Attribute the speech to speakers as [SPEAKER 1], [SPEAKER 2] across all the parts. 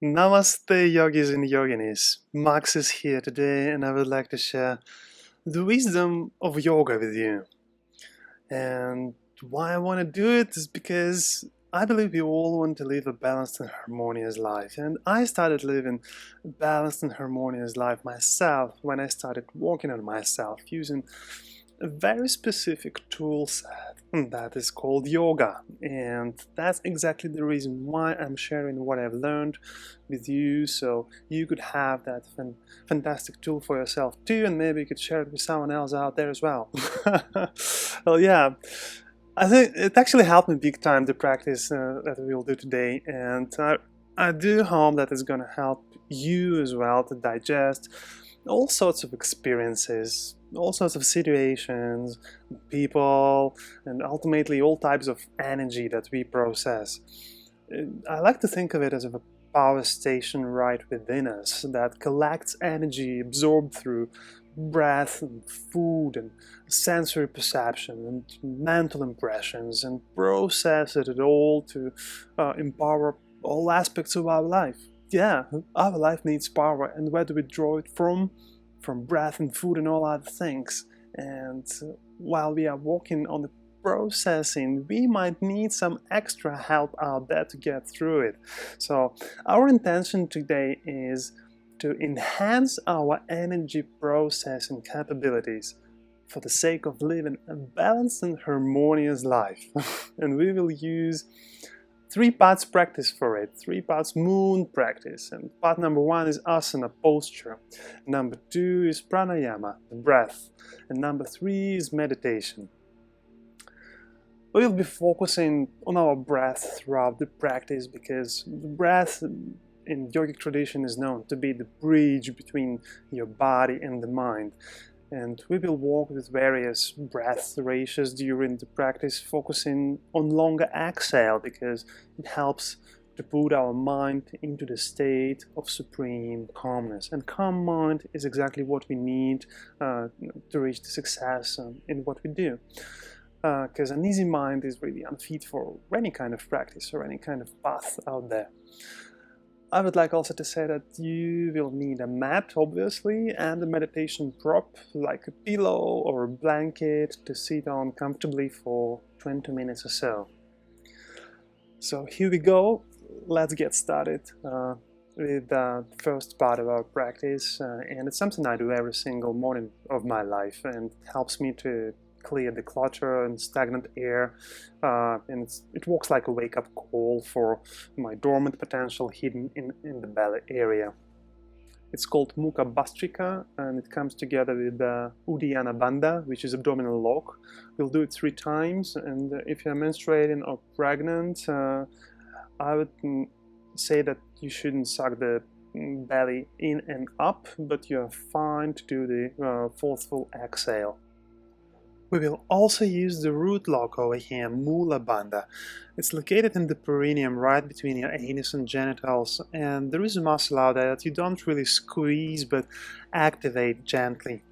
[SPEAKER 1] Namaste, yogis and yoginis. Max is here today, and I would like to share the wisdom of yoga with you. And why I want to do it is because I believe we all want to live a balanced and harmonious life. And I started living a balanced and harmonious life myself when I started working on myself using a very specific tool set that is called yoga. And that's exactly the reason why I'm sharing what I've learned with you, so you could have that fantastic tool for yourself too, and maybe you could share it with someone else out there as well. Well, yeah, I think it actually helped me big time, the practice that we'll do today, and I do hope that it's gonna help you as well to digest all sorts of experiences, all sorts of situations, people, and ultimately all types of energy that we process. I like to think of it as a power station right within us that collects energy absorbed through breath and food and sensory perception and mental impressions, and processes it all to empower all aspects of our life. Yeah, our life needs power, and where do we draw it from? From breath and food and all other things. And while we are working on the processing, we might need some extra help out there to get through it. So our intention today is to enhance our energy processing capabilities for the sake of living a balanced and harmonious life. And we will use 3 parts practice for it, 3 parts moon practice. And part number 1 is asana, posture. Number 2 is pranayama, the breath. And number 3 is meditation. We'll be focusing on our breath throughout the practice, because the breath in yogic tradition is known to be the bridge between your body and the mind. And we will work with various breath ratios during the practice, focusing on longer exhale, because it helps to put our mind into the state of supreme calmness. And calm mind is exactly what we need to reach the success in what we do. Because an easy mind is really unfit for any kind of practice or any kind of path out there. I would like also to say that you will need a mat, obviously, and a meditation prop, like a pillow or a blanket, to sit on comfortably for 20 minutes or so. So here we go. Let's get started with the first part of our practice. And it's something I do every single morning of my life, and it helps me to clear the clutter and stagnant air, and it works like a wake-up call for my dormant potential hidden in the belly area. It's called Mukha Bhastrika, and it comes together with Uddiyana Bandha, which is abdominal lock. We'll do it 3 times, and if you're menstruating or pregnant, I would say that you shouldn't suck the belly in and up, but you're fine to do the forceful exhale. We will also use the root lock over here, Mula Bandha. It's located in the perineum, right between your anus and genitals, and there is a muscle out there that you don't really squeeze but activate gently.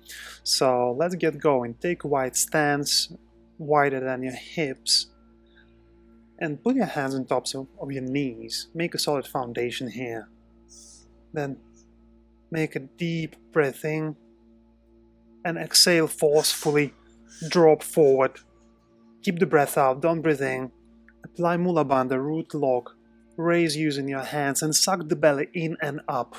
[SPEAKER 1] So let's get going. Take a wide stance, wider than your hips, and put your hands on tops of your knees. Make a solid foundation here. Then make a deep breath in and exhale forcefully. Drop forward. Keep the breath out, don't breathe in. Apply Mula Bandha, root lock. Raise using your hands and suck the belly in and up.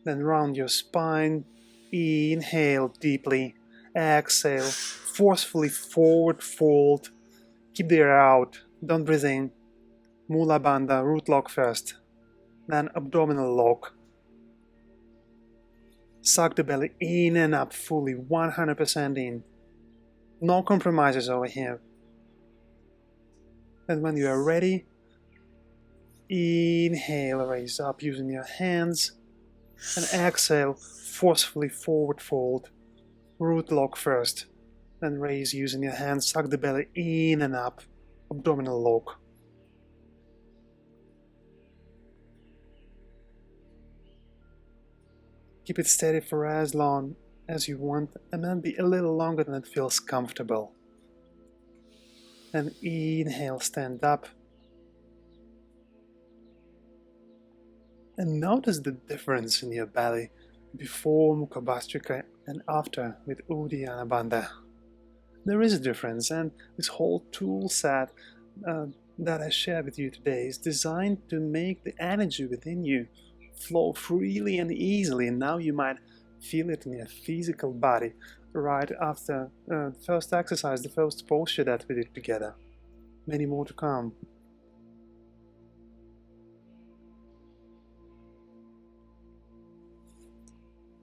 [SPEAKER 1] Then round your spine. Inhale deeply. Exhale. Forcefully forward fold. Keep the air out, don't breathe in. Mula Bandha, root lock first. Then abdominal lock. Suck the belly in and up fully, 100% in. No compromises over here. And when you are ready, inhale, raise up using your hands, and exhale, forcefully forward fold. Root lock first, then raise using your hands, suck the belly in and up, abdominal lock. Keep it steady for as long as you want, and then be a little longer than it feels comfortable. And inhale, stand up. And notice the difference in your belly before Mukha Bhastrika and after with Uddiyana Bandha. There is a difference, and this whole tool set that I share with you today is designed to make the energy within you flow freely and easily. And now you might feel it in your physical body right after the first exercise, the first posture that we did together. Many more to come.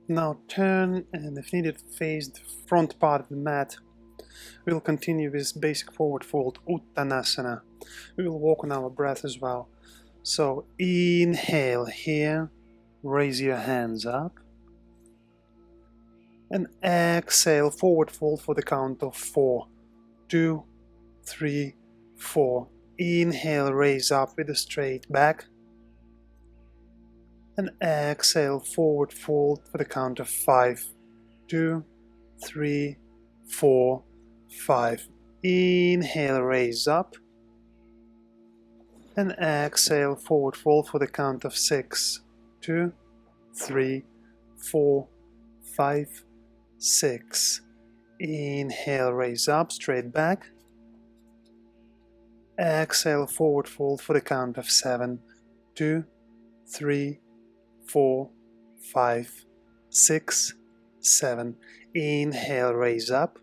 [SPEAKER 1] Now turn and if needed face the front part of the mat. We'll continue with basic forward fold Uttanasana. We will walk on our breath as well. So inhale here, raise your hands up. And exhale, forward fold for the count of 4. 2, 3, 4. Inhale, raise up with a straight back. And exhale, forward fold for the count of 5. 2, 3, 4, 5. Inhale, raise up. And exhale, forward fold for the count of 6. 2, 3, 4, 5, 6. Inhale, raise up, straight back. Exhale, forward fold for the count of 7. 2, 3, 4, 5, 6, 7. Inhale, raise up.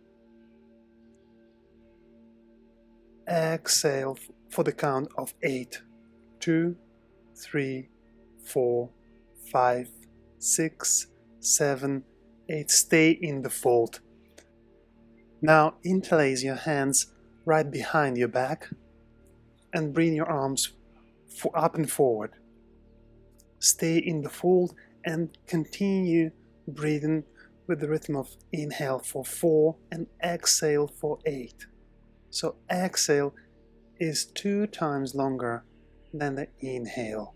[SPEAKER 1] Exhale for the count of 8. 2, 3, 4, 5, 6, 7, 8. Stay in the fold. Now interlace your hands right behind your back and bring your arms up and forward. Stay in the fold and continue breathing with the rhythm of inhale for 4 and exhale for 8. So exhale is 2 times longer than the inhale.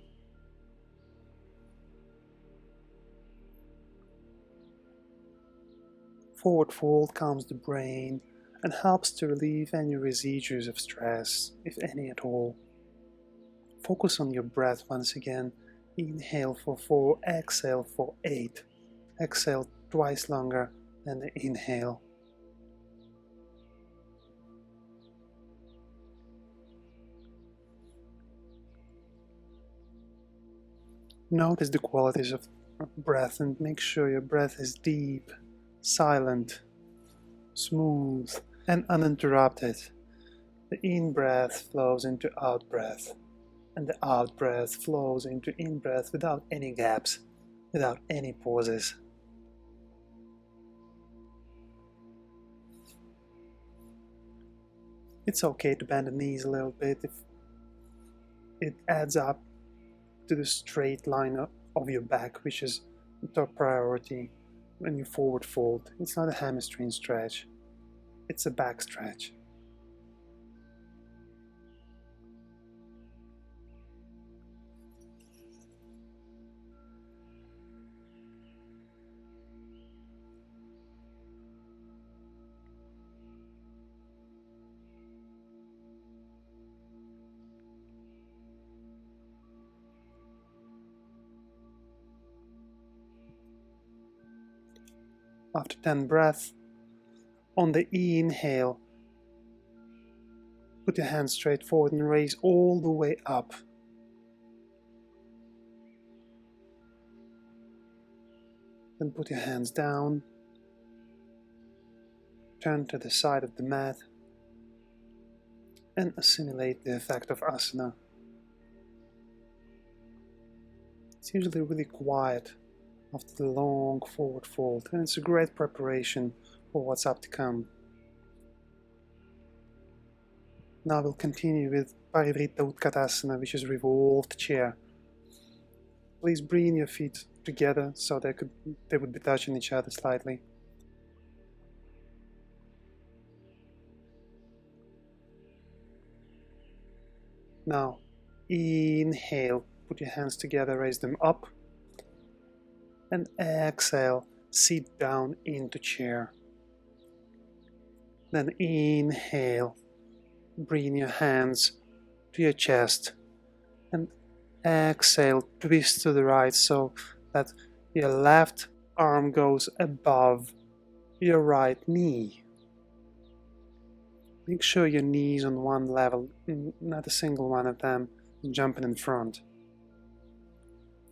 [SPEAKER 1] Forward fold calms the brain and helps to relieve any residues of stress, if any at all. Focus on your breath once again. Inhale for 4, exhale for 8. Exhale twice longer than the inhale. Notice the qualities of breath and make sure your breath is deep, silent, smooth, and uninterrupted. The in-breath flows into out-breath, and the out-breath flows into in-breath without any gaps, without any pauses. It's okay to bend the knees a little bit if it adds up to the straight line of your back, which is the top priority when you forward fold. It's not a hamstring stretch, it's a back stretch. After 10 breaths, on the inhale, put your hands straight forward and raise all the way up. Then put your hands down, turn to the side of the mat, and assimilate the effect of asana. It's usually really quiet after the long forward fold, and it's a great preparation for what's up to come. Now we'll continue with Parivritta Utkatasana, which is revolved chair. Please bring your feet together so they would be touching each other slightly. Now inhale, put your hands together, raise them up. And exhale, sit down into chair. Then inhale, bring your hands to your chest and exhale, twist to the right so that your left arm goes above your right knee. Make sure your knees on one level, not a single one of them jumping in front.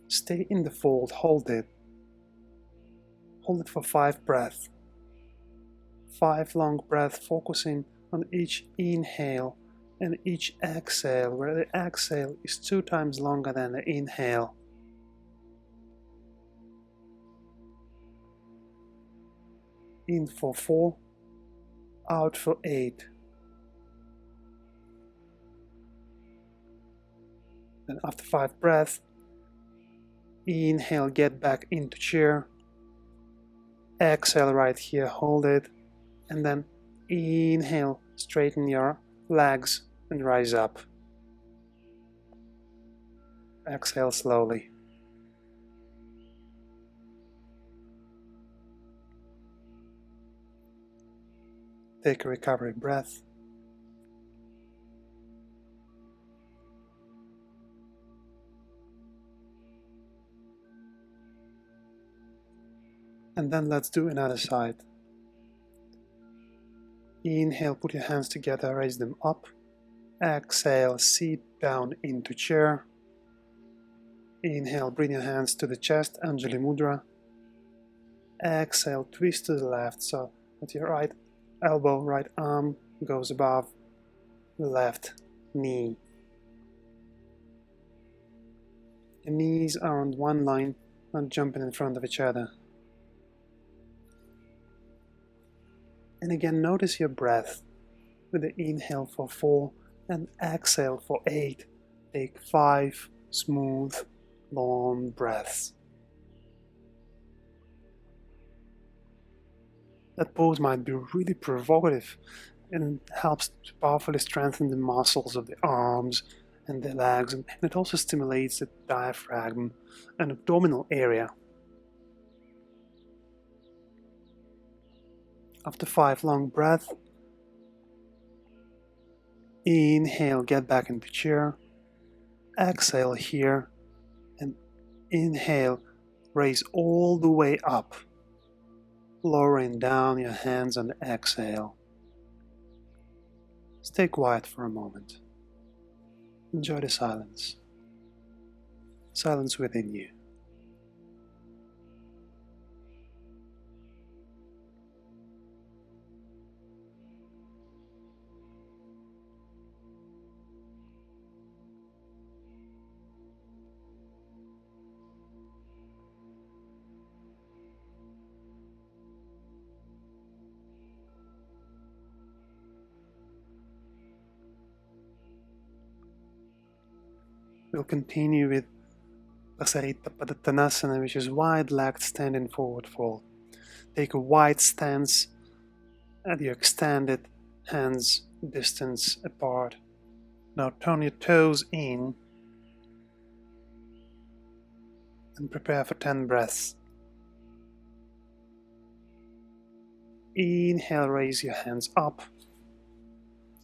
[SPEAKER 1] Stay in the fold, hold it. Hold it for 5 breaths. 5 long breaths, focusing on each inhale and each exhale, where the exhale is 2 times longer than the inhale. In for 4, out for 8. And after 5 breaths, inhale, get back into chair. Exhale right here, hold it. And then inhale, straighten your legs and rise up. Exhale slowly. Take a recovery breath. And then let's do another side. Inhale, put your hands together, raise them up. Exhale, sit down into chair. Inhale, bring your hands to the chest, Anjali Mudra. Exhale, twist to the left so that your right elbow, right arm goes above the left knee. Your knees are on one line, not jumping in front of each other. And again, notice your breath with the inhale for 4 and exhale for 8. Take 5 smooth, long breaths. That pose might be really provocative and helps to powerfully strengthen the muscles of the arms and the legs, and it also stimulates the diaphragm and abdominal area. After 5 long breaths, inhale, get back into chair. Exhale here, and inhale, raise all the way up, lowering down your hands on the exhale. Stay quiet for a moment. Enjoy the silence. Silence within you. We'll continue with Pasarita Padottanasana, which is wide-legged standing forward fold. Take a wide stance at your extended hands distance apart. Now turn your toes in and prepare for 10 breaths. Inhale, raise your hands up.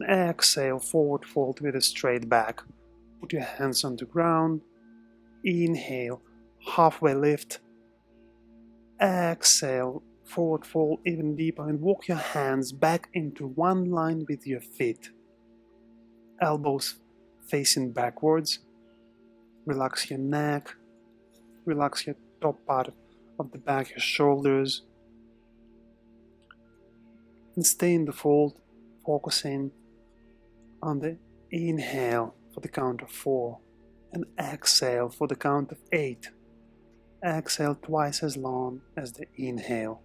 [SPEAKER 1] Exhale, forward fold with a straight back. Put your hands on the ground. Inhale, halfway lift. Exhale, forward fold even deeper and walk your hands back into one line with your feet. Elbows facing backwards. Relax your neck. Relax your top part of the back, your shoulders. And stay in the fold, focusing on the inhale for the count of 4 and exhale for the count of 8. Exhale twice as long as the inhale.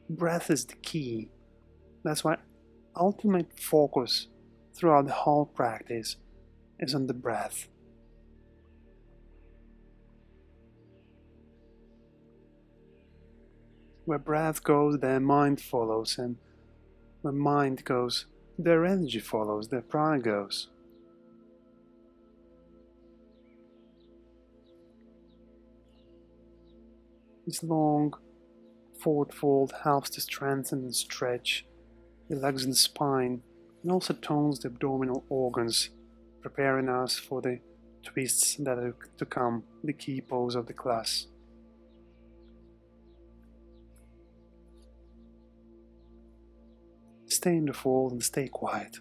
[SPEAKER 1] Breath is the key. That's why ultimate focus throughout the whole practice is on the breath. Where breath goes, their mind follows, and where mind goes, their energy follows, their prana goes. This long forward fold helps to strengthen and stretch relaxes the spine, and also tones the abdominal organs, preparing us for the twists that are to come, the key pose of the class. Stay in the fold and stay quiet.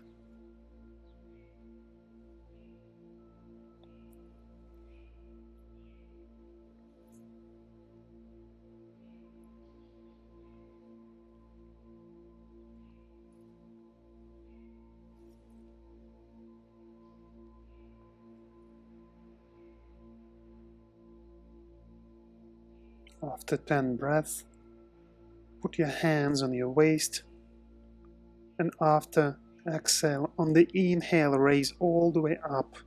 [SPEAKER 1] After 10 breaths, put your hands on your waist, and after exhale, on the inhale, raise all the way up.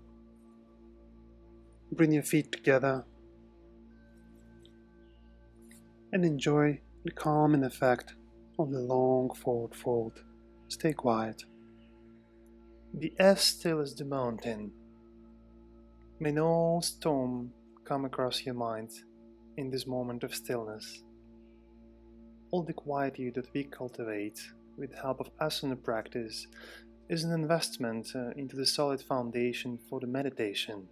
[SPEAKER 1] Bring your feet together and enjoy the calming effect of the long forward fold. Stay quiet. Be as still as the mountain. May no storm come across your mind in this moment of stillness. All the quietude that we cultivate with the help of Asana practice is an investment into the solid foundation for the meditation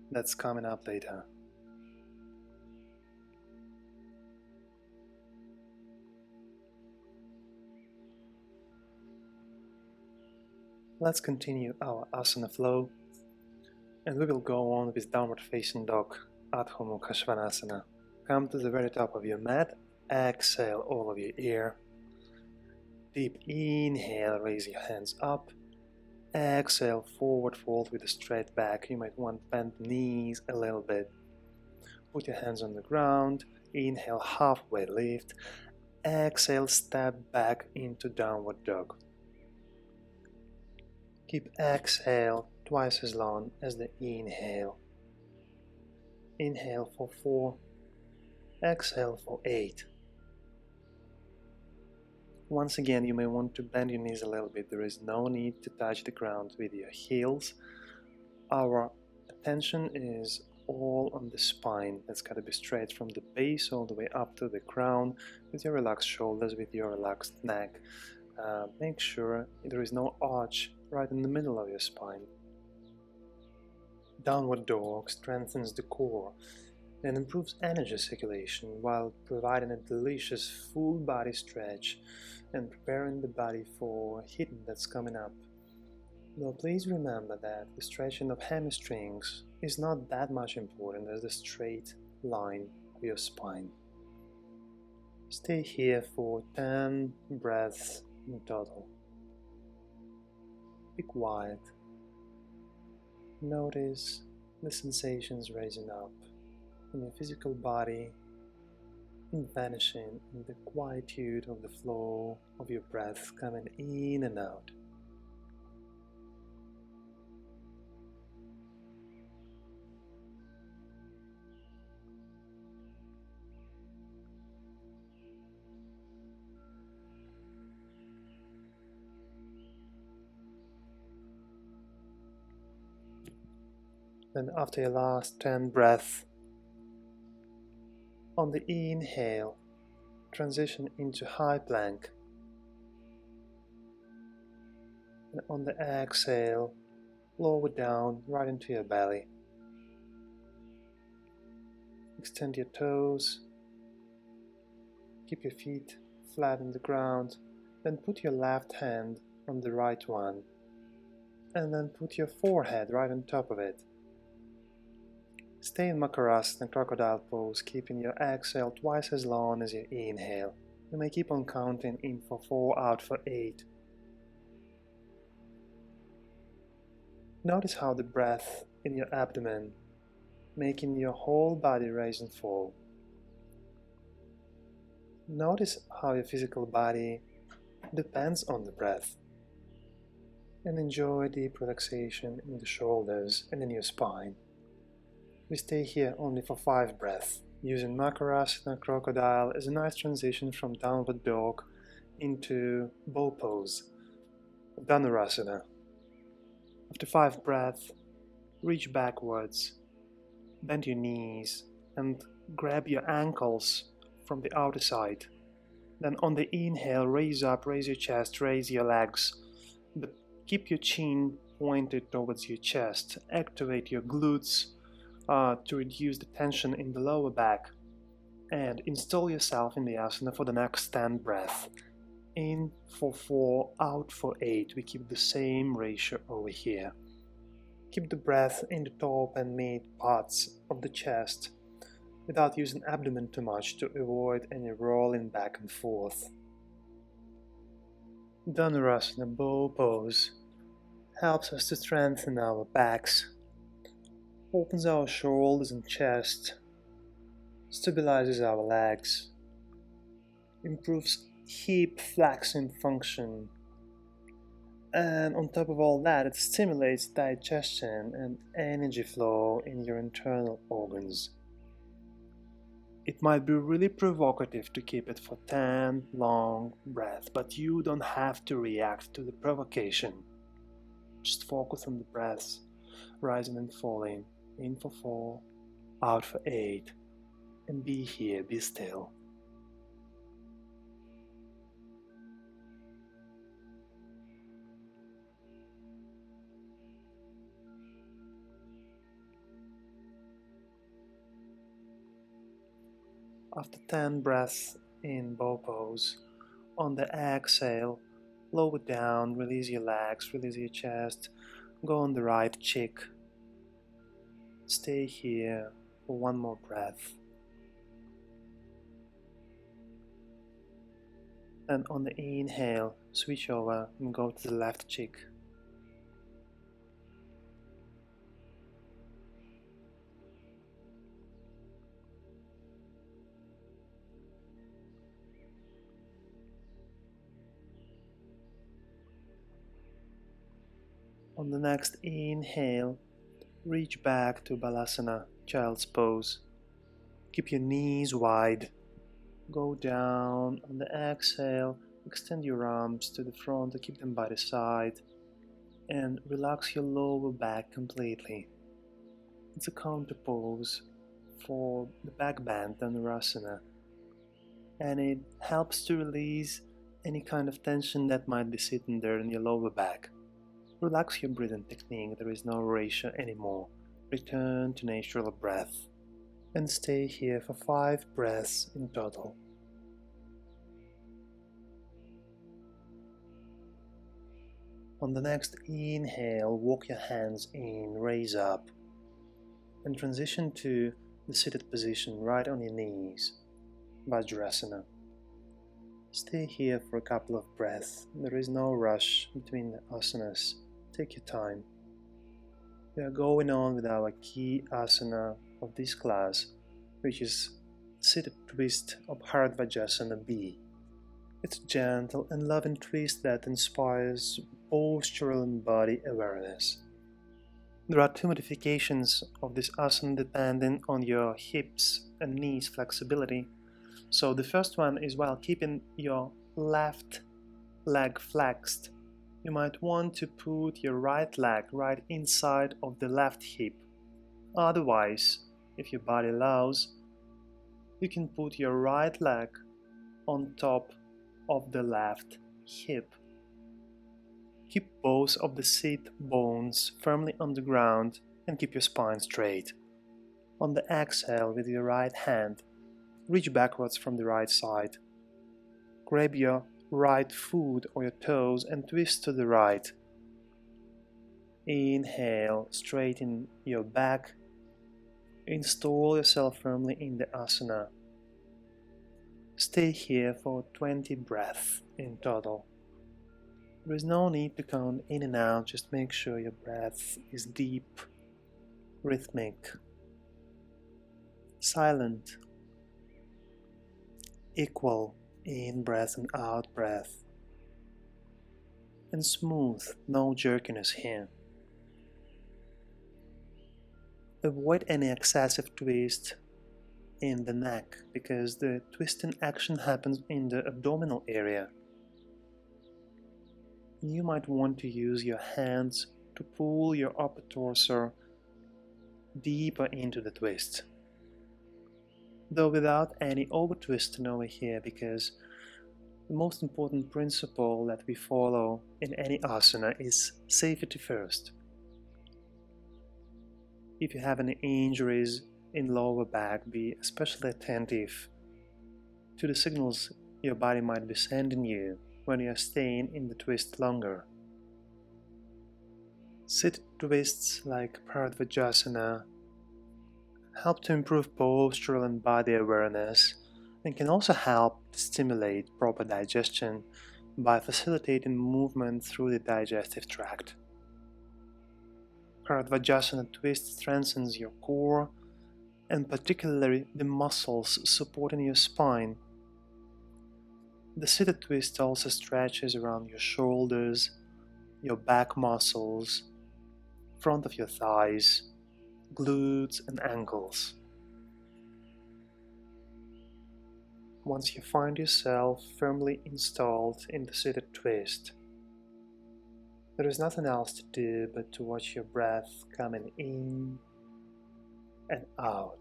[SPEAKER 1] that's coming up later. Let's continue our Asana flow, and we will go on with downward facing dog, Adho Mukha Svanasana. Come to the very top of your mat, exhale all of your air. Deep inhale, raise your hands up. Exhale, forward fold with a straight back. You might want to bend the knees a little bit. Put your hands on the ground. Inhale, halfway lift. Exhale, step back into downward dog. Keep exhale twice as long as the inhale. Inhale for 4. Exhale for 8. Once again, you may want to bend your knees a little bit. There is no need to touch the ground with your heels. Our attention is all on the spine. That's got to be straight from the base all the way up to the crown, with your relaxed shoulders, with your relaxed neck. Make sure there is no arch right in the middle of your spine. Downward dog strengthens the core and improves energy circulation while providing a delicious full body stretch and preparing the body for heat that's coming up. Now please remember that the stretching of hamstrings is not that much important as the straight line of your spine. Stay here for 10 breaths in total. Be quiet. Notice the sensations rising up in your physical body and vanishing in the quietude of the flow of your breath coming in and out. Then after your last 10 breaths, on the inhale, transition into high plank. And on the exhale, lower down right into your belly. Extend your toes. Keep your feet flat on the ground. Then put your left hand on the right one. And then put your forehead right on top of it. Stay in Makarasana, crocodile pose, keeping your exhale twice as long as your inhale. You may keep on counting in for 4, out for 8. Notice how the breath in your abdomen, making your whole body rise and fall. Notice how your physical body depends on the breath. And enjoy deep relaxation in the shoulders and in your spine. We stay here only for 5 breaths, using Makarasana, crocodile as a nice transition from downward dog into bow pose, Dhanurasana. After 5 breaths, reach backwards, bend your knees and grab your ankles from the outer side. Then on the inhale, raise up, raise your chest, raise your legs, but keep your chin pointed towards your chest. Activate your glutes to reduce the tension in the lower back, and install yourself in the asana for the next 10 breaths. In for 4, out for 8. We keep the same ratio over here. Keep the breath in the top and mid parts of the chest without using abdomen too much to avoid any rolling back and forth. Dhanurasana bow pose helps us to strengthen our backs, opens our shoulders and chest, stabilizes our legs, improves hip flexing function, and on top of all that, it stimulates digestion and energy flow in your internal organs. It might be really provocative to keep it for 10 long breaths, but you don't have to react to the provocation. Just focus on the breaths, rising and falling, in for 4, out for 8, and be here, be still. After 10 breaths in bow pose, on the exhale, lower down, release your legs, release your chest, go on the right cheek. Stay here for one more breath. And on the inhale, switch over and go to the left cheek. On the next inhale, reach back to Balasana, Child's Pose. Keep your knees wide. Go down on the exhale, extend your arms to the front and keep them by the side. And relax your lower back completely. It's a counter pose for the back bend Dhanurasana. And it helps to release any kind of tension that might be sitting there in your lower back. Relax your breathing technique, there is no ratio anymore. Return to natural breath and stay here for 5 breaths in total. On the next inhale, walk your hands in, raise up, and transition to the seated position right on your knees, Vajrasana. Stay here for a couple of breaths. There is no rush between the asanas. Take your time. We are going on with our key asana of this class, which is seated twist of Bharadvajasana B. It's a gentle and loving twist that inspires postural and body awareness. There are 2 modifications of this asana depending on your hips and knees flexibility. So the first one is while keeping your left leg flexed, you might want to put your right leg right inside of the left hip. Otherwise, if your body allows, you can put your right leg on top of the left hip. Keep both of the seat bones firmly on the ground and keep your spine straight. On the exhale, with your right hand, reach backwards from the right side. Grab your right foot or your toes and twist to the right. Inhale, straighten your back. Install yourself firmly in the asana. Stay here for 20 breaths in total. There is no need to count in and out, just make sure your breath is deep, rhythmic, silent, equal in breath and out breath, and smooth, no jerkiness here. Avoid any excessive twist in the neck, because the twisting action happens in the abdominal area. You might want to use your hands to pull your upper torso deeper into the twist, though without any over twisting over here, because The most important principle that we follow in any asana is safety first. If you have any injuries in lower back, be especially attentive to the signals your body might be sending you when you are staying in the twist longer. Sit twists like Paradvajasana help to improve postural and body awareness and can also help to stimulate proper digestion by facilitating movement through the digestive tract. Paradvajasana twist strengthens your core and particularly the muscles supporting your spine. The seated twist also stretches around your shoulders, your back muscles, front of your thighs, glutes and ankles. Once you find yourself firmly installed in the seated twist, there is nothing else to do but to watch your breath coming in and out.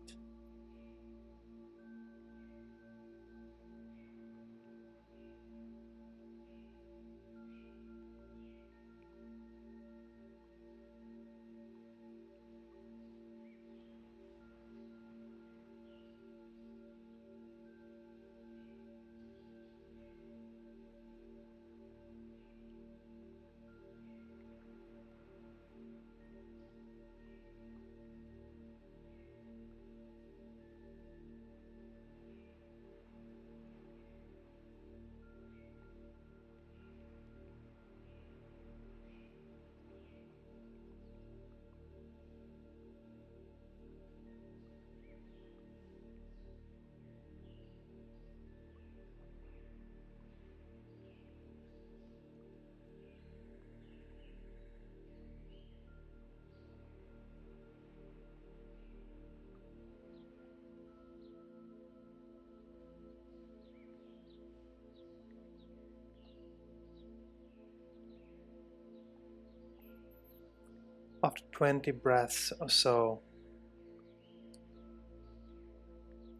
[SPEAKER 1] After 20 breaths or so,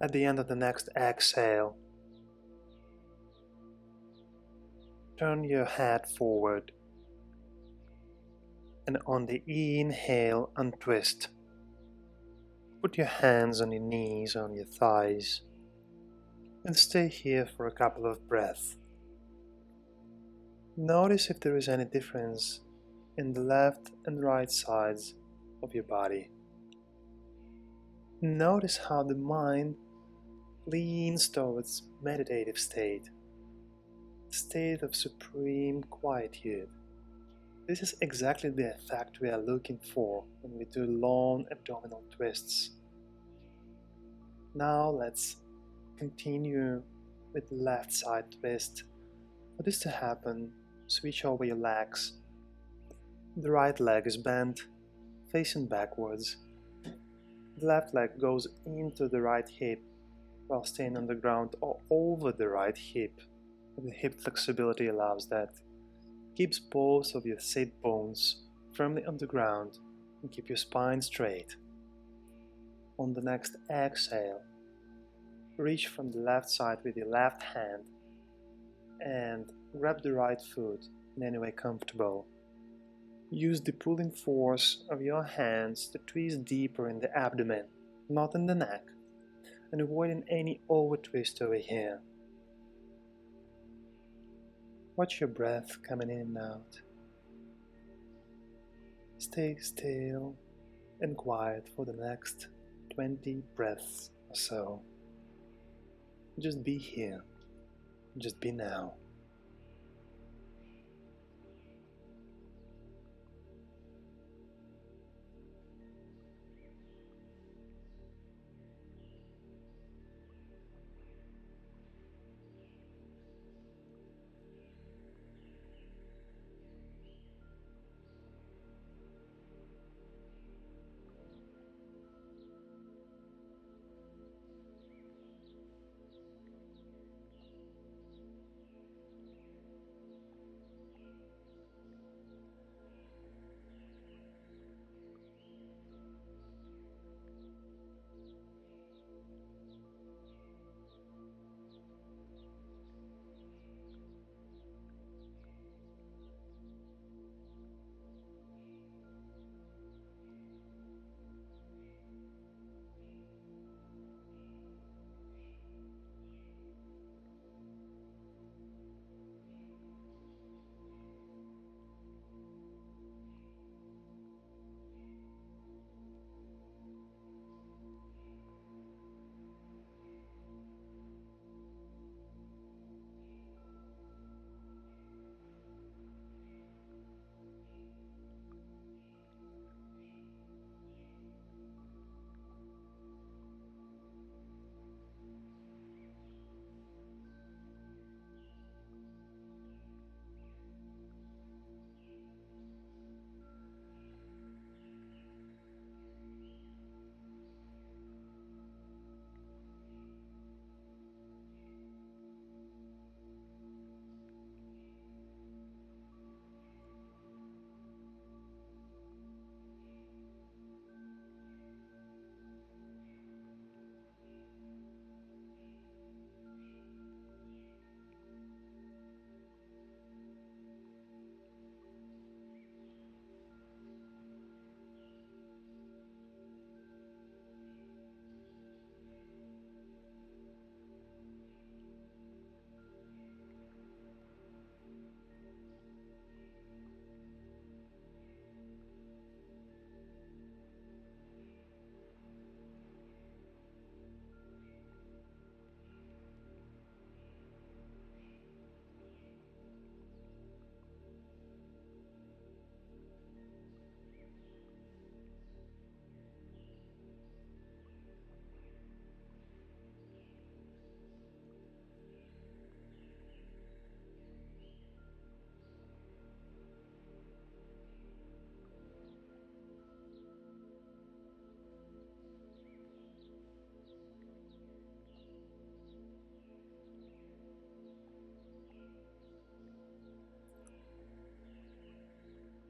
[SPEAKER 1] at the end of the next exhale, turn your head forward and on the inhale untwist. Put your hands on your knees, on your thighs, and stay here for a couple of breaths. Notice if there is any difference in the left and right sides of your body. Notice how the mind leans towards meditative state of supreme quietude. This is exactly the effect we are looking for when we do long abdominal twists. Now let's continue with the left side twist. For this to happen, switch over your legs. The right leg is bent, facing backwards. The left leg goes into the right hip while staying on the ground or over the right hip. The hip flexibility allows that. Keeps both of your sit bones firmly on the ground and keep your spine straight. On the next exhale, reach from the left side with your left hand and grab the right foot in any way comfortable. Use the pulling force of your hands to twist deeper in the abdomen, not in the neck, and avoiding any over twist over here. Watch your breath coming in and out. Stay still and quiet for the next 20 breaths or so. Just be here. Just be now.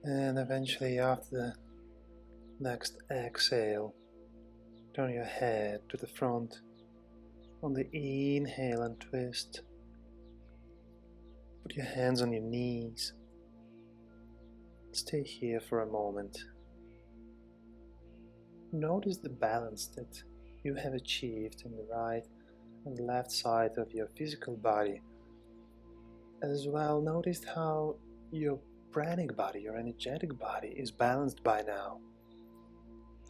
[SPEAKER 1] And eventually, after the next exhale, turn your head to the front. On the inhale and twist. Put your hands on your knees. Stay here for a moment. Notice the balance that you have achieved in the right and left side of your physical body. As well, notice how your pranic body, your energetic body, is balanced by now.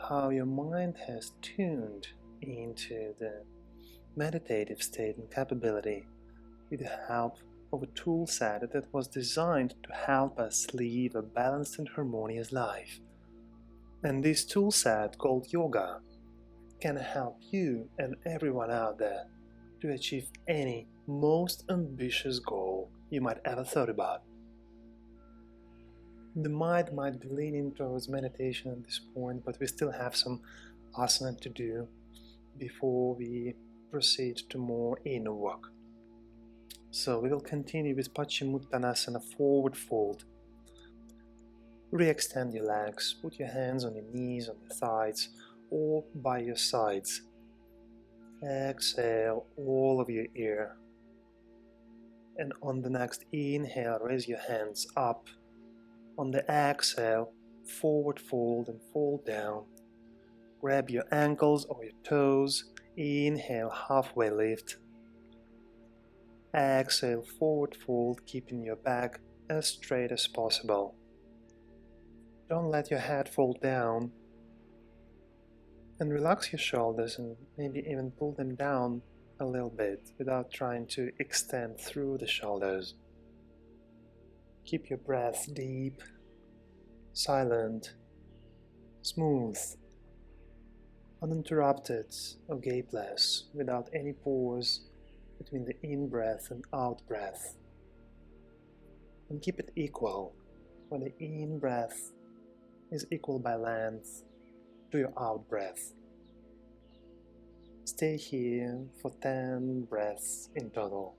[SPEAKER 1] How your mind has tuned into the meditative state and capability with the help of a tool set that was designed to help us live a balanced and harmonious life. And this tool set called yoga can help you and everyone out there to achieve any most ambitious goal you might ever thought about. The mind might be leaning towards meditation at this point, but we still have some asana to do before we proceed to more inner work. So we will continue with Paschimottanasana, forward fold. Re-extend your legs, put your hands on your knees, on your thighs, or by your sides. Exhale all of your ear. And on the next inhale, raise your hands up. On the exhale, forward fold and fold down. Grab your ankles or your toes. Inhale, halfway lift. Exhale, forward fold, keeping your back as straight as possible. Don't let your head fall down. And relax your shoulders and maybe even pull them down a little bit without trying to extend through the shoulders. Keep your breath deep, silent, smooth, uninterrupted or gapeless, without any pause between the in-breath and out-breath. And keep it equal, where the in-breath is equal by length to your out-breath. Stay here for 10 breaths in total.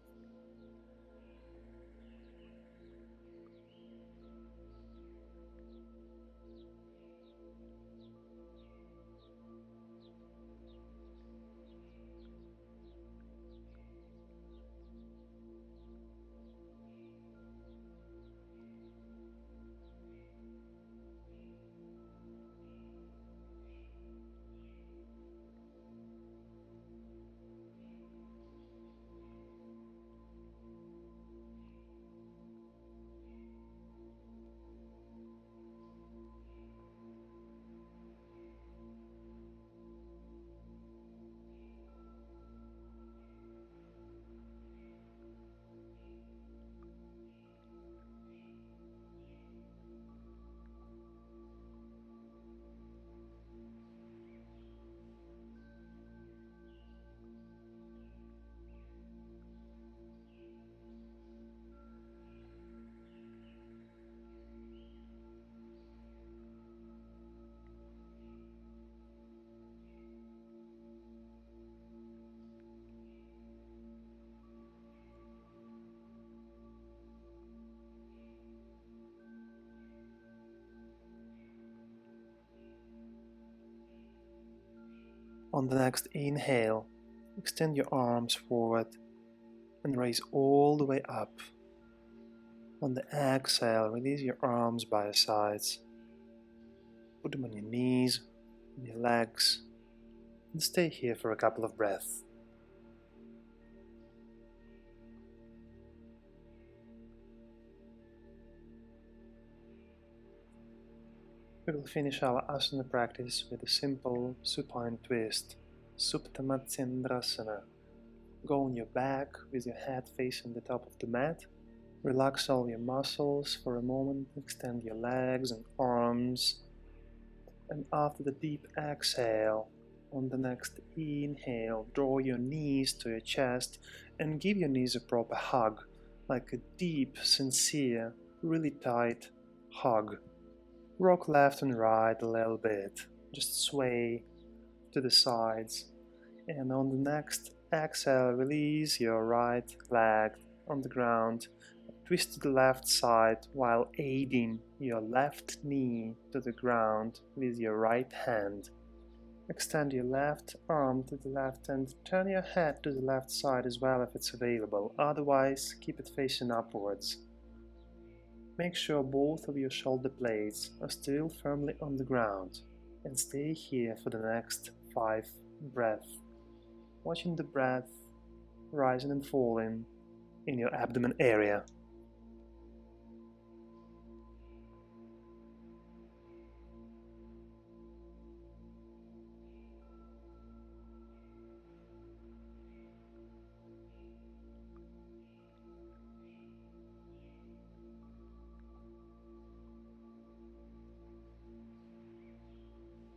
[SPEAKER 1] On the next inhale, extend your arms forward and raise all the way up. On the exhale, release your arms by your sides. Put them on your knees, on your legs, and stay here for a couple of breaths. We will finish our asana practice with a simple supine twist, Supta Matsyendrasana. Go on your back with your head facing the top of the mat. Relax all your muscles for a moment, extend your legs and arms. And after the deep exhale, on the next inhale, draw your knees to your chest and give your knees a proper hug, like a deep, sincere, really tight hug. Rock left and right a little bit, just sway to the sides. And on the next exhale, release your right leg on the ground, twist to the left side while aiding your left knee to the ground with your right hand. Extend your left arm to the left and turn your head to the left side as well if it's available, otherwise keep it facing upwards. Make sure both of your shoulder blades are still firmly on the ground and stay here for the next 5 breaths, watching the breath rising and falling in your abdomen area.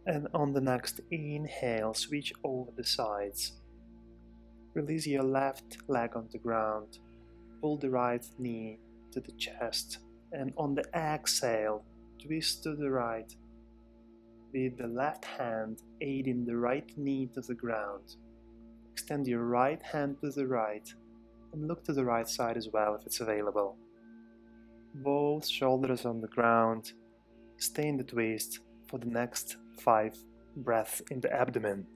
[SPEAKER 1] And on the next inhale, switch over the sides. Release your left leg on the ground. Pull the right knee to the chest. And on the exhale, twist to the right with the left hand aiding the right knee to the ground. Extend your right hand to the right and look to the right side as well if it's available. Both shoulders on the ground. Stay in the twist for the next 5 breaths in the abdomen.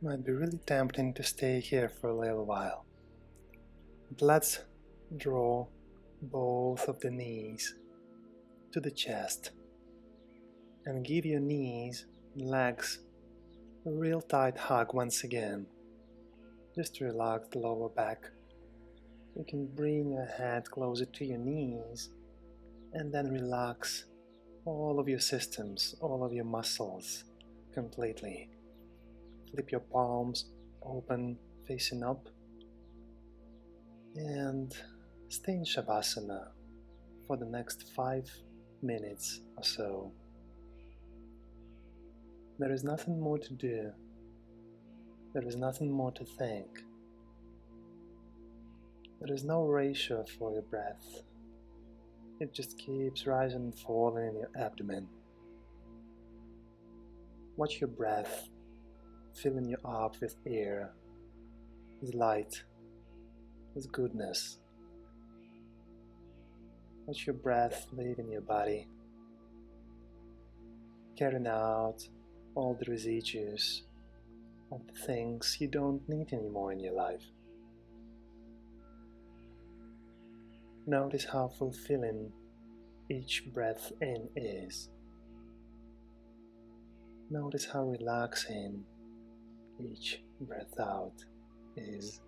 [SPEAKER 1] Might be really tempting to stay here for a little while. But let's draw both of the knees to the chest and give your knees and legs a real tight hug once again. Just relax the lower back. You can bring your head closer to your knees and then relax all of your systems, all of your muscles completely. Flip your palms open, facing up, and stay in Shavasana for the next 5 minutes or so. There is nothing more to do. There is nothing more to think. There is no ratio for your breath. It just keeps rising and falling in your abdomen. Watch your breath filling you up with air, with light, with goodness. Watch your breath leaving your body, carrying out all the residues of the things you don't need anymore in your life. Notice how fulfilling each breath in is. Notice how relaxing each breath out is.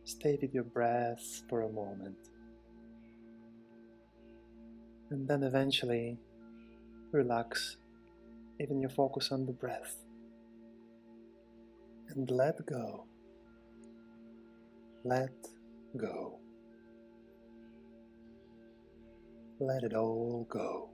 [SPEAKER 1] Stay with your breath for a moment, and then eventually relax even your focus on the breath and let go. Let go. Let it all go.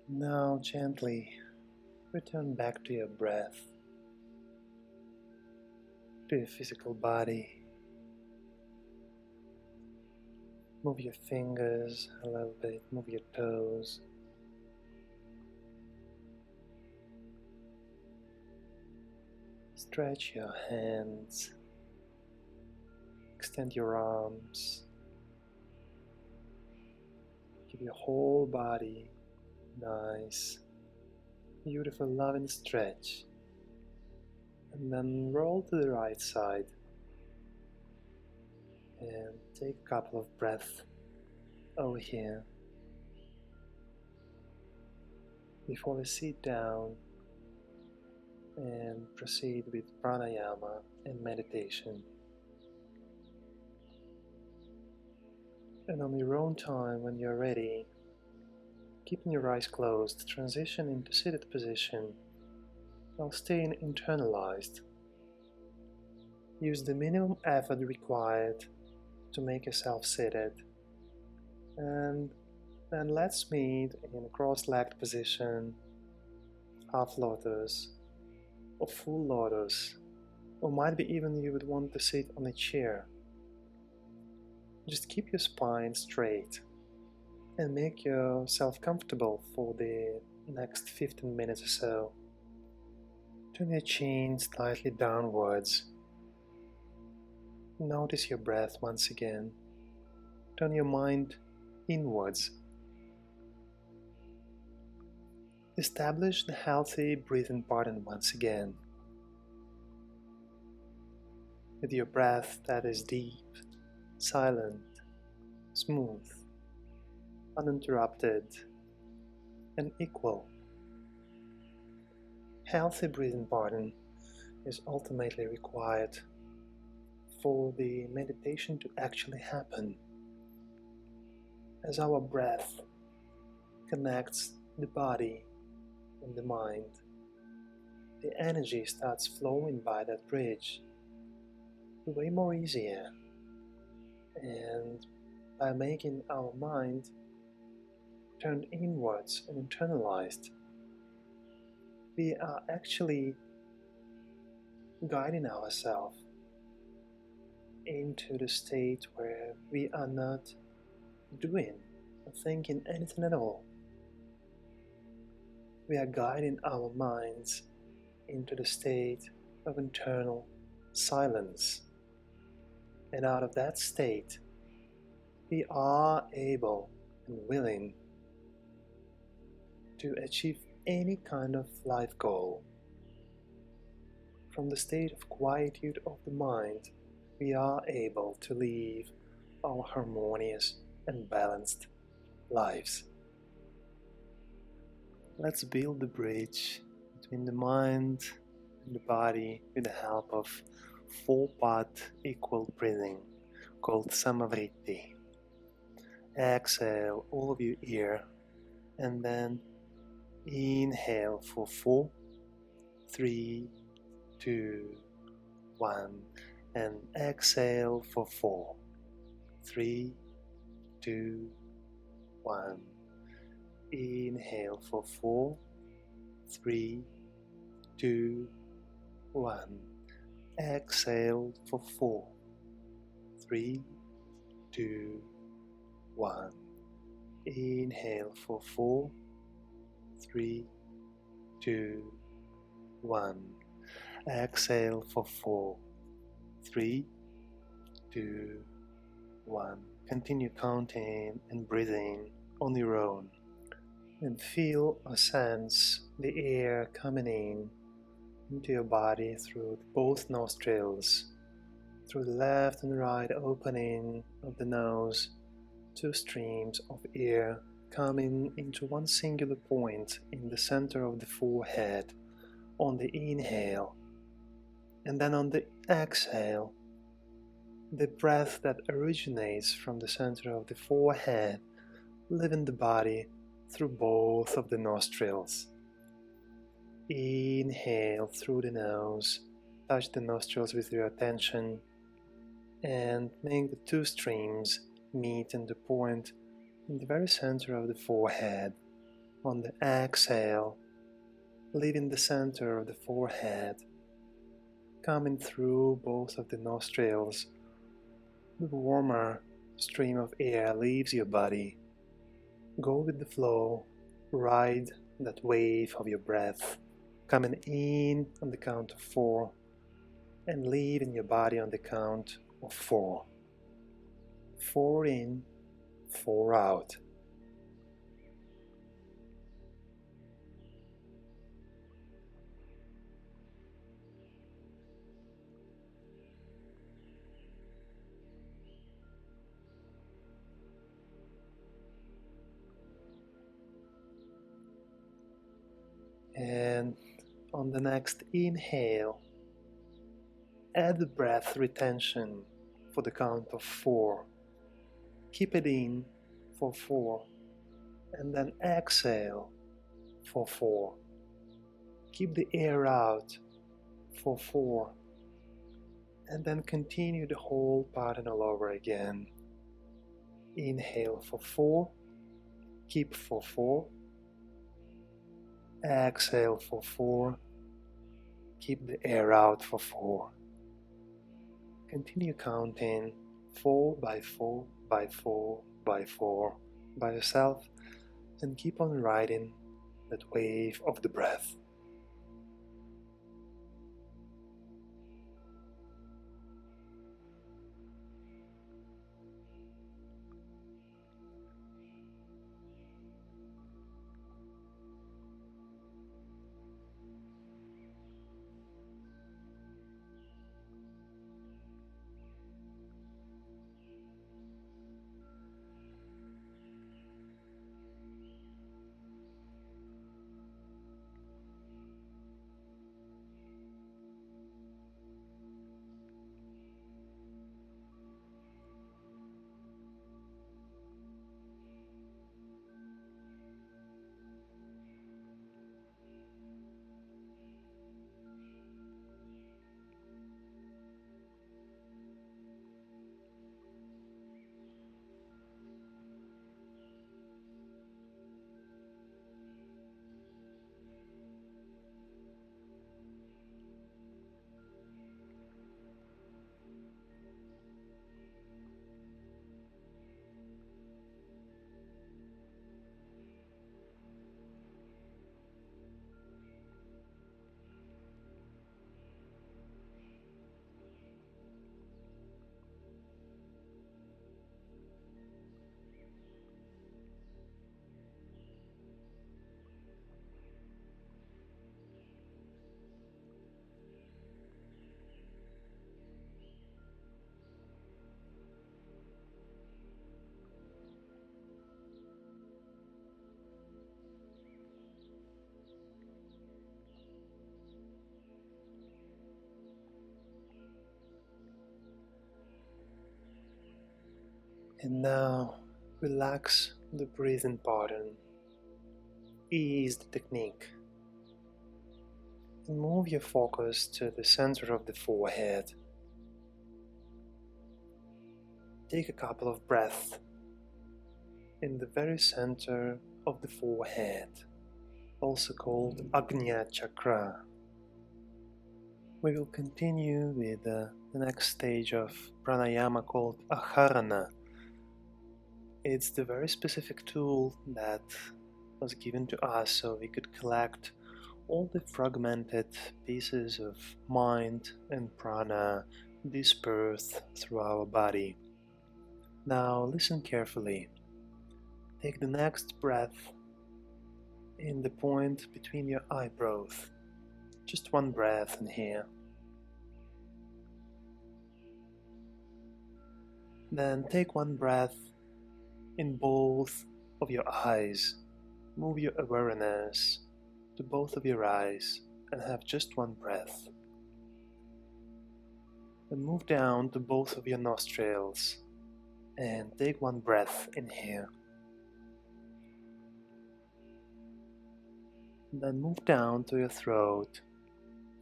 [SPEAKER 1] Now gently return back to your breath, to your physical body. Move your fingers a little bit, move your toes. Stretch your hands, extend your arms. Give your whole body nice, beautiful, loving stretch. And then roll to the right side and take a couple of breaths over here before we sit down and proceed with pranayama and meditation. And on your own time, when you're ready, keeping your eyes closed, transition into seated position while staying internalized. Use the minimum effort required to make yourself seated, and then let's meet in cross-legged position, half lotus or full lotus, or might be even you would want to sit on a chair. Just keep your spine straight and make yourself comfortable for the next 15 minutes or so. Turn your chin slightly downwards. Notice your breath once again. Turn your mind inwards. Establish the healthy breathing pattern once again. With your breath that is deep, silent, smooth, uninterrupted, and equal. Healthy breathing pattern is ultimately required for the meditation to actually happen. As our breath connects the body and the mind, the energy starts flowing by that bridge way more easier. And by making our mind turn inwards and internalized, we are actually guiding ourselves into the state where we are not doing or thinking anything at all. We are guiding our minds into the state of internal silence. And out of that state, we are able and willing to achieve any kind of life goal. From the state of quietude of the mind, we are able to live our harmonious and balanced lives. Let's build the bridge between the mind and the body with the help of 4-part equal breathing called Samavritti. Exhale all of you here, and then inhale for 4, 3, 2, 1, and exhale for 4, 3, 2, 1. Inhale for 4, 3, 2, 1. Exhale for 4, 3, 2, 1. Inhale for 4, 3, 2, 1. Exhale for 4, 3, 2, 1. Continue counting and breathing on your own. And feel or sense the air coming in into your body through both nostrils, through the left and right opening of the nose, 2 streams of air coming into one singular point in the center of the forehead on the inhale, and then on the exhale, the breath that originates from the center of the forehead, leaving the body through both of the nostrils. Inhale through the nose, touch the nostrils with your attention, and make the 2 streams meet in the point in the very center of the forehead. On the exhale, leaving the center of the forehead, coming through both of the nostrils, the warmer stream of air leaves your body. Go with the flow, ride that wave of your breath, coming in on the count of 4 and leaving your body on the count of 4. 4 in, 4 out. And on the next inhale, add the breath retention for the count of 4. Keep it in for 4, and then exhale for 4. Keep the air out for 4, and then continue the whole pattern all over again. Inhale for 4, keep for 4, exhale for 4, keep the air out for 4. Continue counting 4 by 4 by 4 by 4 by yourself, and keep on riding that wave of the breath. And now relax the breathing pattern, ease the technique, and move your focus to the center of the forehead. Take a couple of breaths in the very center of the forehead, also called Agnya Chakra. We will continue with the next stage of Pranayama called Aharana. It's the very specific tool that was given to us so we could collect all the fragmented pieces of mind and prana dispersed through our body. Now listen carefully. Take the next breath in the point between your eyebrows. Just one breath in here. Then take one breath in both of your eyes. Move your awareness to both of your eyes and have just one breath. And move down to both of your nostrils and take one breath in here. Then move down to your throat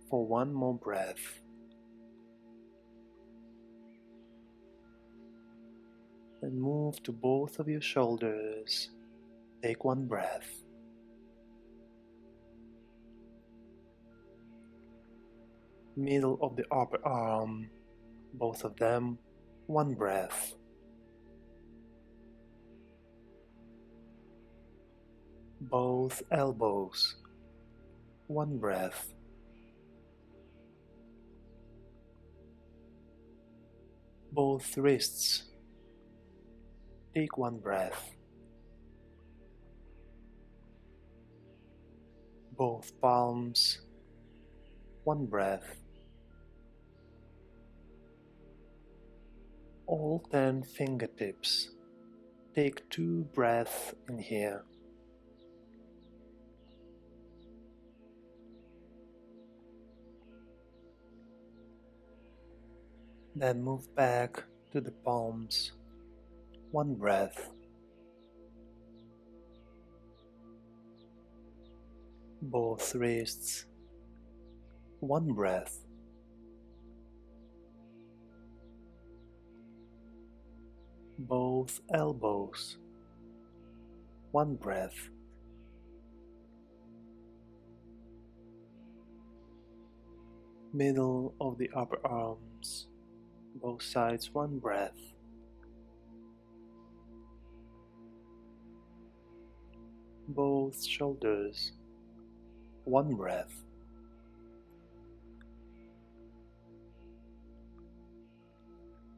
[SPEAKER 1] for one more breath. And move to both of your shoulders. Take one breath. middle of the upper arm, both of them, one breath. Both elbows, one breath. Both wrists, take one breath. Both palms, one breath. All 10 fingertips, take 2 breaths in here. Then move back to the palms, one breath. Both wrists, one breath. Both elbows, one breath. Middle of the upper arms, both sides, one breath. Both shoulders, one breath.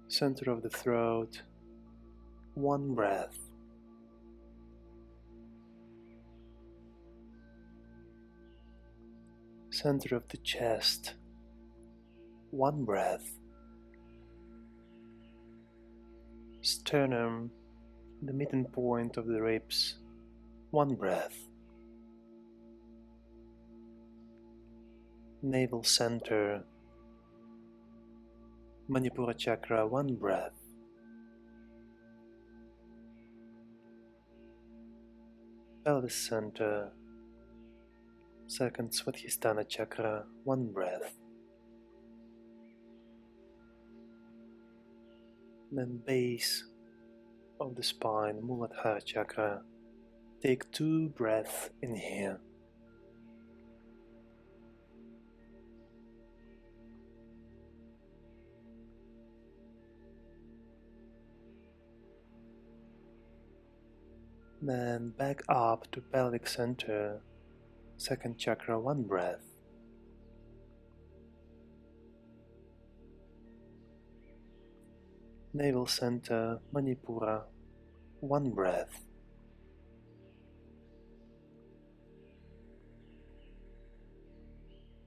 [SPEAKER 1] Center of the throat, one breath. Center of the chest, one breath. Sternum, the midpoint point of the ribs, one breath. Navel center, Manipura chakra, one breath. Pelvis center, second Swadhisthana chakra, one breath. Then base of the spine, Muladhara chakra, take 2 breaths in here. Then back up to pelvic center, second chakra, one breath. Navel center, Manipura, one breath.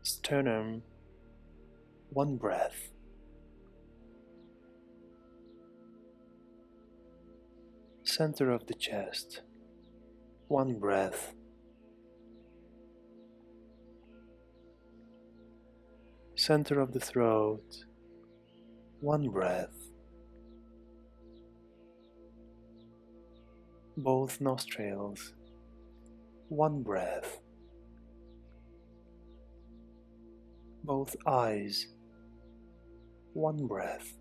[SPEAKER 1] Sternum, one breath. Center of the chest, one breath. Center of the throat, one breath. Both nostrils, one breath. Both eyes, one breath.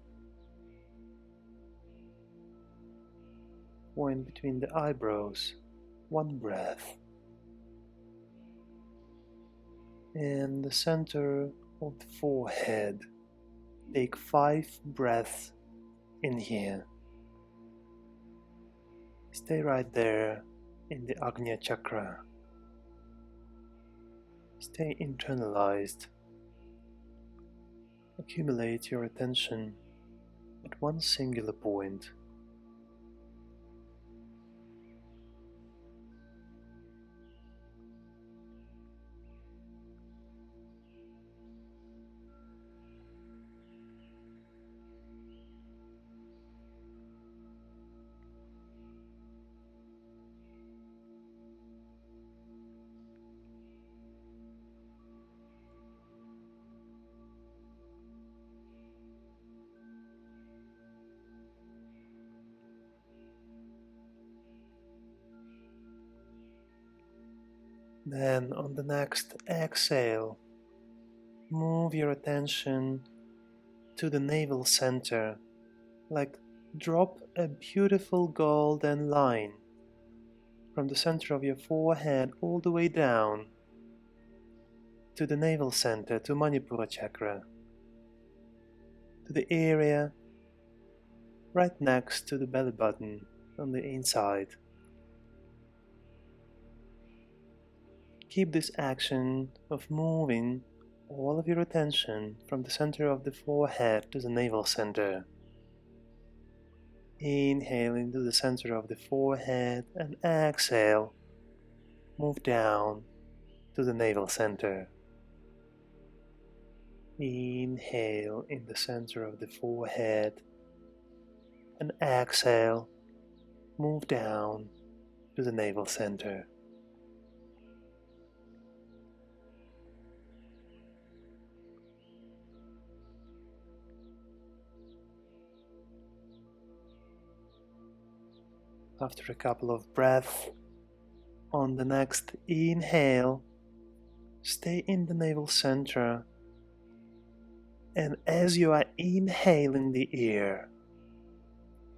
[SPEAKER 1] Point between the eyebrows, one breath. In the center of the forehead, take 5 breaths in here. Stay right there in the Agnya chakra. Stay internalized. Accumulate your attention at one singular point. Then on the next exhale, move your attention to the navel center, like drop a beautiful golden line from the center of your forehead all the way down. to the navel center, to Manipura chakra, to the area right next to the belly button on the inside. Keep this action of moving all of your attention from the center of the forehead to the navel center. Inhale into the center of the forehead and exhale. Move down to the navel center. Inhale in the center of the forehead and exhale. Move down to the navel center. After a couple of breaths, on the next inhale, stay in the navel center, and as you are inhaling the air,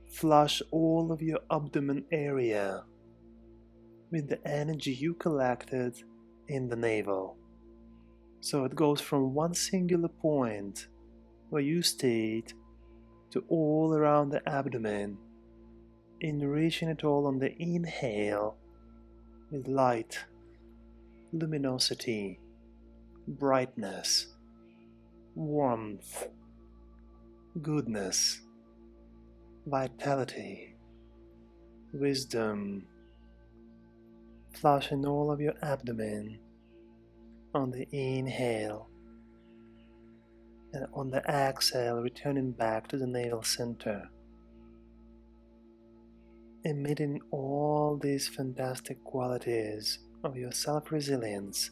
[SPEAKER 1] flush all of your abdomen area with the energy you collected in the navel. So it goes from one singular point where you stayed to all around the abdomen, enriching it all on the inhale with light, luminosity, brightness, warmth, goodness, vitality, wisdom, flushing all of your abdomen on the inhale, and on the exhale returning back to the navel center, emitting all these fantastic qualities of your self-resilience,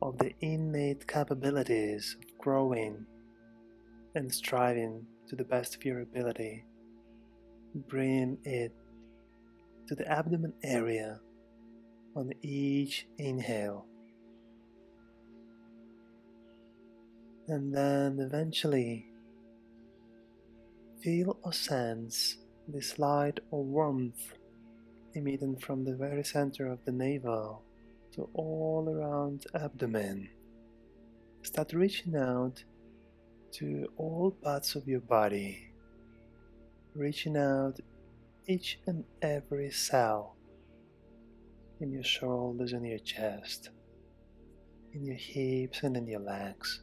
[SPEAKER 1] of the innate capabilities of growing and striving to the best of your ability, bringing it to the abdomen area on each inhale. And then eventually feel or sense this light or warmth emitting from the very center of the navel to all around the abdomen. Start reaching out to all parts of your body, reaching out each and every cell in your shoulders and your chest, in your hips and in your legs,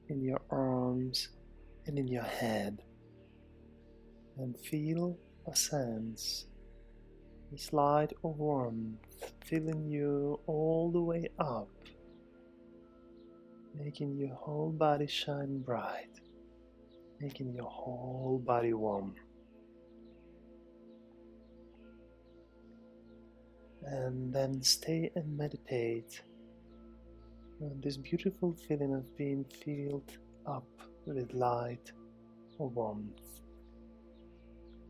[SPEAKER 1] in your arms and in your head, and feel or sense this light of warmth filling you all the way up, making your whole body shine bright, making your whole body warm. And then stay and meditate on this beautiful feeling of being filled up with light or warmth.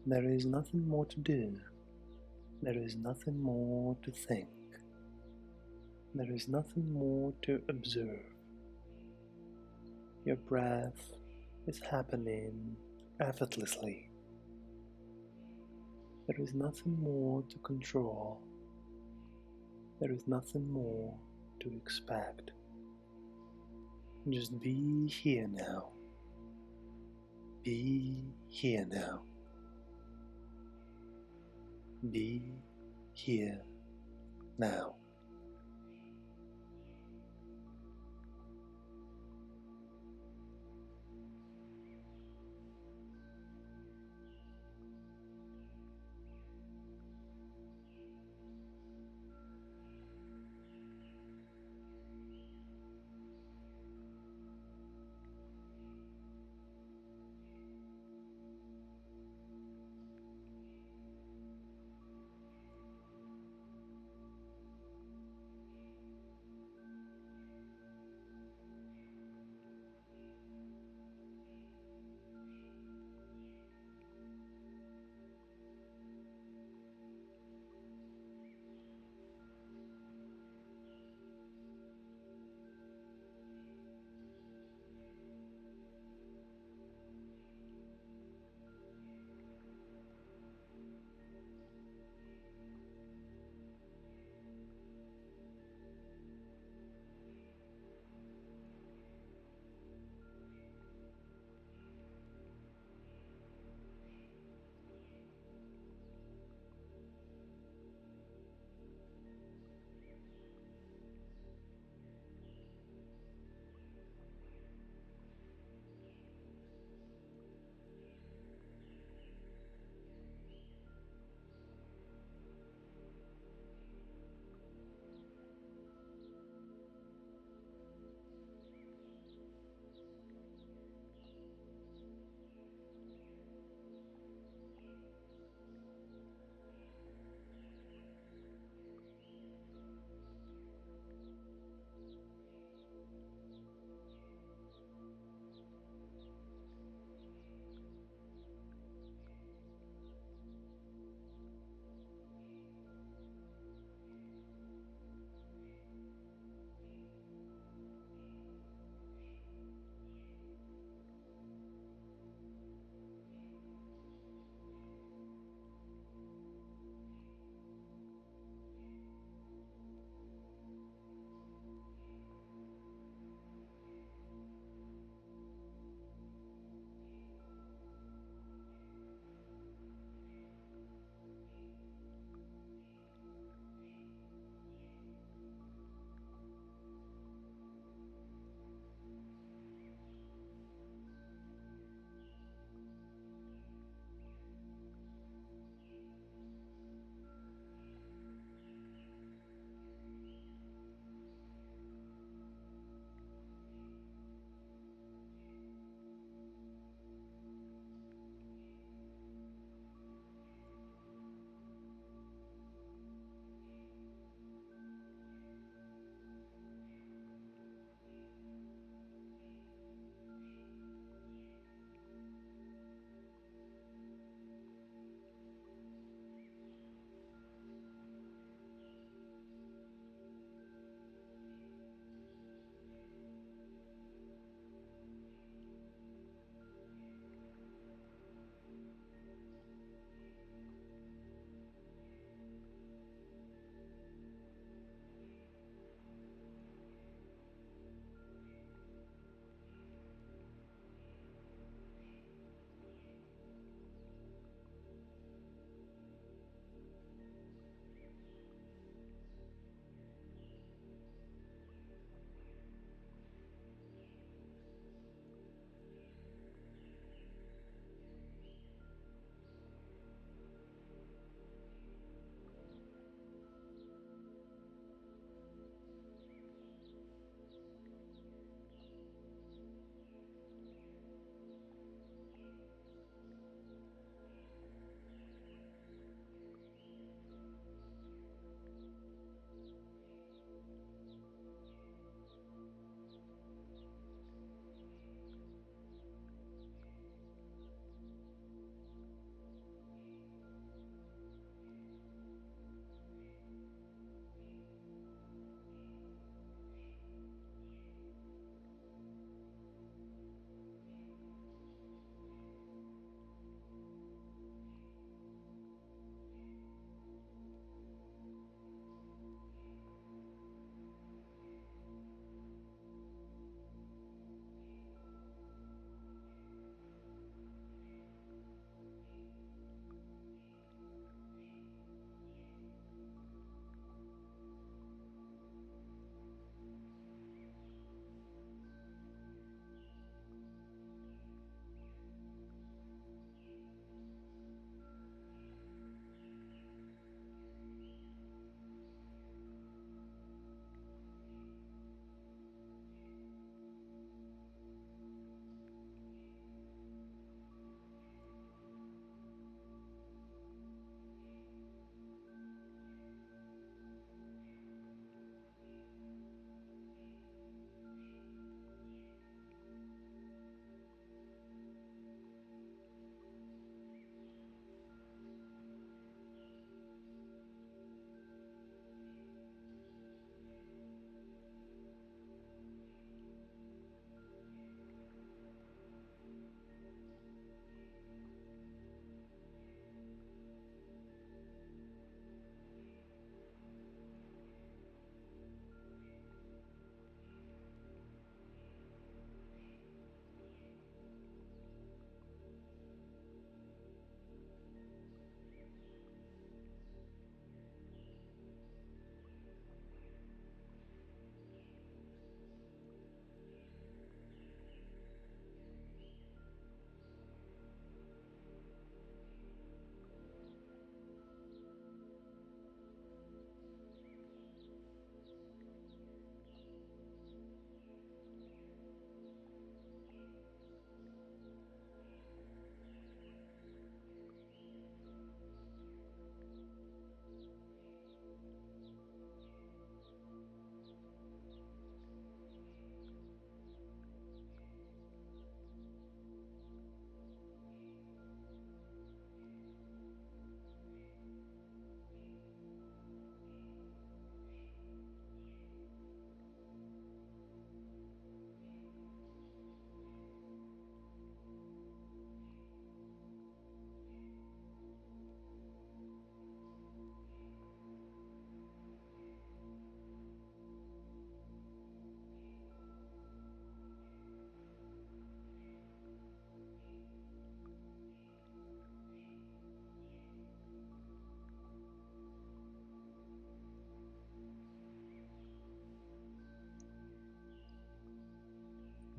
[SPEAKER 1] There is nothing more to do. There is nothing more to think. There is nothing more to observe. Your breath is happening effortlessly. There is nothing more to control. There is nothing more to expect. Just be here now. Be here now. Be here now.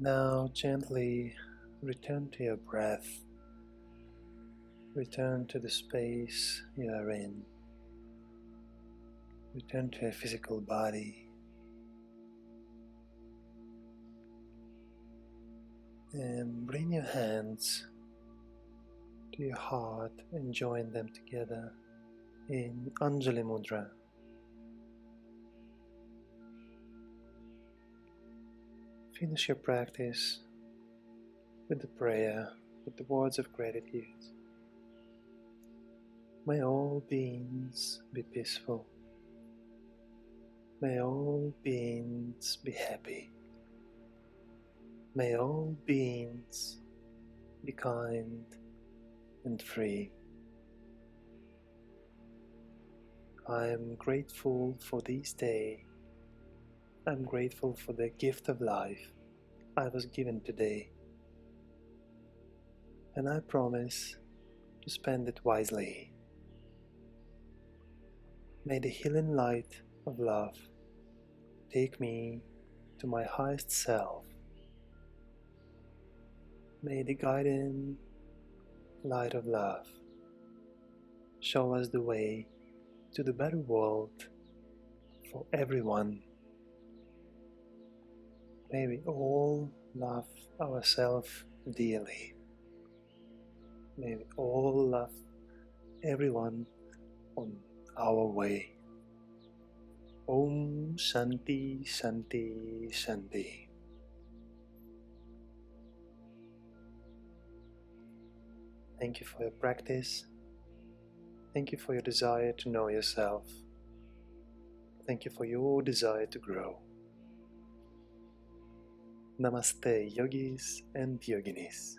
[SPEAKER 1] Now gently return to your breath. Return to the space you are in. Return to a physical body. And bring your hands to your heart and join them together in Anjali Mudra. Finish your practice with the prayer, with the words of gratitude. May all beings be peaceful. May all beings be happy. May all beings be kind and free. I am grateful for this day. I'm grateful for the gift of life I was given today. And I promise to spend it wisely. May the healing light of love take me to my highest self. May the guiding light of love show us the way to the better world for everyone. May we all love ourselves dearly. May we all love everyone on our way. Om Shanti Shanti Shanti. Thank you for your practice. Thank you for your desire to know yourself. Thank you for your desire to grow. Namaste, yogis and yoginis.